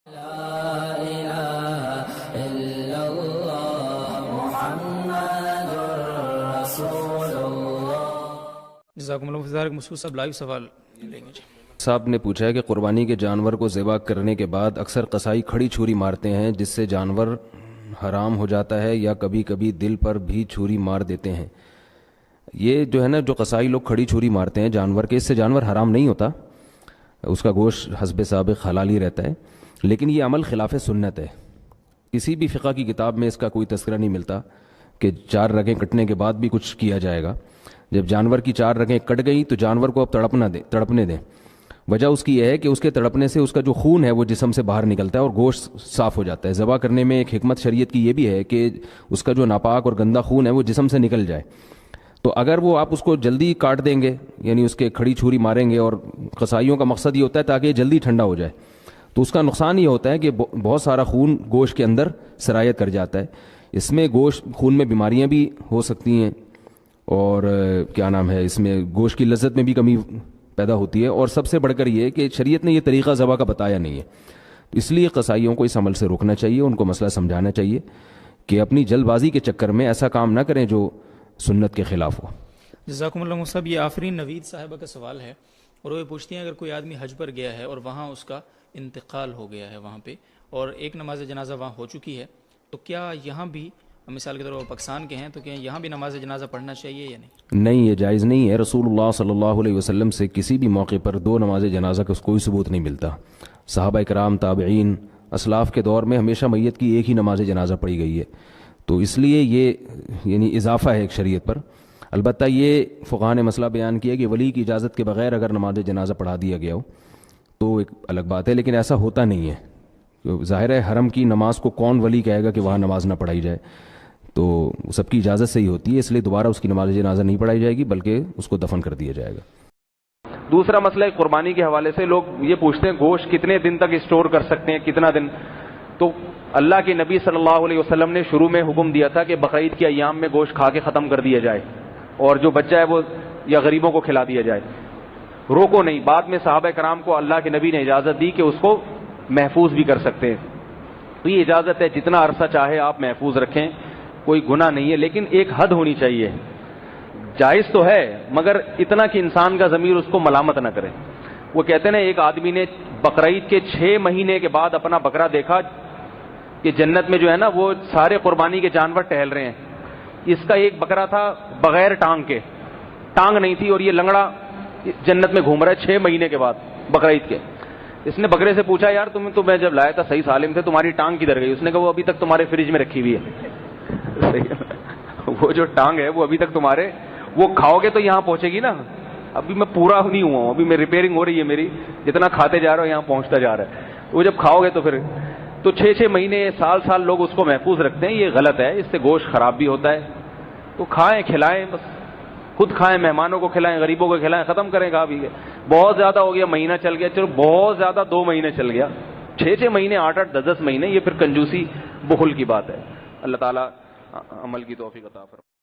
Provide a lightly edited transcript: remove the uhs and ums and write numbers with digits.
جزاکم اللہ خیر. مسعود صاحب لائیو سوال لیں گے. صاحب نے پوچھا ہے کہ قربانی کے جانور کو ذبح کرنے کے بعد اکثر قصائی کھڑی چھری مارتے ہیں جس سے جانور حرام ہو جاتا ہے یا کبھی کبھی دل پر بھی چھری مار دیتے ہیں. یہ جو ہے نا جو قصائی لوگ کھڑی چھری مارتے ہیں جانور کے، اس سے جانور حرام نہیں ہوتا، اس کا گوشت حسب سابق حلال ہی رہتا ہے، لیکن یہ عمل خلاف سنت ہے. کسی بھی فقہ کی کتاب میں اس کا کوئی تذکرہ نہیں ملتا کہ 4 رگیں کٹنے کے بعد بھی کچھ کیا جائے گا. جب جانور کی 4 رگیں کٹ گئیں تو جانور کو اب تڑپنے دیں. وجہ اس کی یہ ہے کہ اس کے تڑپنے سے اس کا جو خون ہے وہ جسم سے باہر نکلتا ہے اور گوشت صاف ہو جاتا ہے. ذبح کرنے میں ایک حکمت شریعت کی یہ بھی ہے کہ اس کا جو ناپاک اور گندا خون ہے وہ جسم سے نکل جائے. تو اگر وہ آپ اس کو جلدی کاٹ دیں گے، یعنی اس کے کھڑی چھری ماریں گے، اور قصائیوں کا مقصد یہ ہوتا ہے تاکہ یہ جلدی ٹھنڈا ہو جائے، تو اس کا نقصان یہ ہوتا ہے کہ بہت سارا خون گوشت کے اندر سرایت کر جاتا ہے. اس میں خون میں بیماریاں بھی ہو سکتی ہیں، اور کیا نام ہے، اس میں گوشت کی لذت میں بھی کمی پیدا ہوتی ہے. اور سب سے بڑھ کر یہ کہ شریعت نے یہ طریقہ ذبح کا بتایا نہیں ہے. اس لیے قصائیوں کو اس عمل سے روکنا چاہیے، ان کو مسئلہ سمجھانا چاہیے کہ اپنی جلد بازی کے چکر میں ایسا کام نہ کریں جو سنت کے خلاف ہو. جزاکم اللہ صاحب. یہ آفرین نوید صاحبہ کا سوال ہے، اور وہ پوچھتی ہیں اگر کوئی آدمی حج پر گیا ہے اور وہاں اس کا انتقال ہو گیا ہے وہاں پہ، اور ایک نماز جنازہ وہاں ہو چکی ہے، تو کیا یہاں بھی، مثال کے طور پر پاکستان کے ہیں، تو کیا یہاں بھی نماز جنازہ پڑھنا چاہیے یا نہیں؟ نہیں، یہ جائز نہیں ہے. رسول اللہ صلی اللہ علیہ وسلم سے کسی بھی موقع پر 2 نماز جنازہ کا کوئی ثبوت نہیں ملتا. صحابہ کرام، تابعین، اسلاف کے دور میں ہمیشہ میت کی ایک ہی نماز جنازہ پڑھی گئی ہے. تو اس لیے یہ یعنی اضافہ ہے ایک شریعت پر. البتہ یہ فقہاء نے مسئلہ بیان کیا کہ ولی کی اجازت کے بغیر اگر نماز جنازہ پڑھا دیا گیا ہو تو ایک الگ بات ہے، لیکن ایسا ہوتا نہیں ہے. ظاہر ہے حرم کی نماز کو کون ولی کہے گا کہ وہاں نماز نہ پڑھائی جائے، تو سب کی اجازت سے ہی ہوتی ہے. اس لیے دوبارہ اس کی نماز جنازہ نہیں پڑھائی جائے گی بلکہ اس کو دفن کر دیا جائے گا. دوسرا مسئلہ قربانی کے حوالے سے لوگ یہ پوچھتے ہیں گوشت کتنے دن تک اسٹور کر سکتے ہیں، کتنا دن؟ تو اللہ کے نبی صلی اللہ علیہ وسلم نے شروع میں حکم دیا تھا کہ بقرعید کے ایام میں گوشت کھا کے ختم کر دیا جائے، اور جو بچہ ہے وہ یا غریبوں کو کھلا دیا جائے، روکو نہیں. بعد میں صحابہ کرام کو اللہ کے نبی نے اجازت دی کہ اس کو محفوظ بھی کر سکتے ہیں. تو یہ اجازت ہے، جتنا عرصہ چاہے آپ محفوظ رکھیں، کوئی گناہ نہیں ہے، لیکن ایک حد ہونی چاہیے. جائز تو ہے مگر اتنا کہ انسان کا ضمیر اس کو ملامت نہ کرے. وہ کہتے ہیں ایک آدمی نے بقرعید کے 6 مہینے کے بعد اپنا بکرا دیکھا کہ جنت میں جو ہے نا وہ سارے قربانی کے جانور ٹہل رہے ہیں. اس کا ایک بکرا تھا بغیر ٹانگ کے، ٹانگ نہیں تھی، اور یہ لنگڑا جنت میں گھوم رہا ہے 6 مہینے کے بعد بقرعید کے. اس نے بکرے سے پوچھا یار تو میں جب لایا تھا صحیح سالم تھے، تمہاری ٹانگ کدھر گئی؟ اس نے کہا وہ ابھی تک تمہارے فریج میں رکھی ہوئی ہے. وہ جو ٹانگ ہے وہ ابھی تک تمہارے، وہ کھاؤ گے تو یہاں پہنچے گی نا. ابھی میں پورا نہیں ہوا ہوں، ابھی میں ریپیئرنگ ہو رہی ہے میری، جتنا کھاتے جا رہا ہوں یہاں پہنچتا جا رہا ہے. وہ جب کھاؤ گے تو پھر تو 6 مہینے سال لوگ اس کو محفوظ رکھتے ہیں. یہ غلط ہے، اس سے گوشت خراب بھی ہوتا ہے. تو کھائیں، کھلائیں، بس خود کھائیں، مہمانوں کو کھلائیں، غریبوں کو کھلائیں، ختم کریں. کہا بھی بہت زیادہ ہو گیا، مہینہ چل گیا، چلو بہت زیادہ 2 مہینے چل گیا، 6 مہینے، 8 10 مہینے، یہ پھر کنجوسی بخل کی بات ہے. اللہ تعالیٰ عمل کی توفیق عطا فرمائے.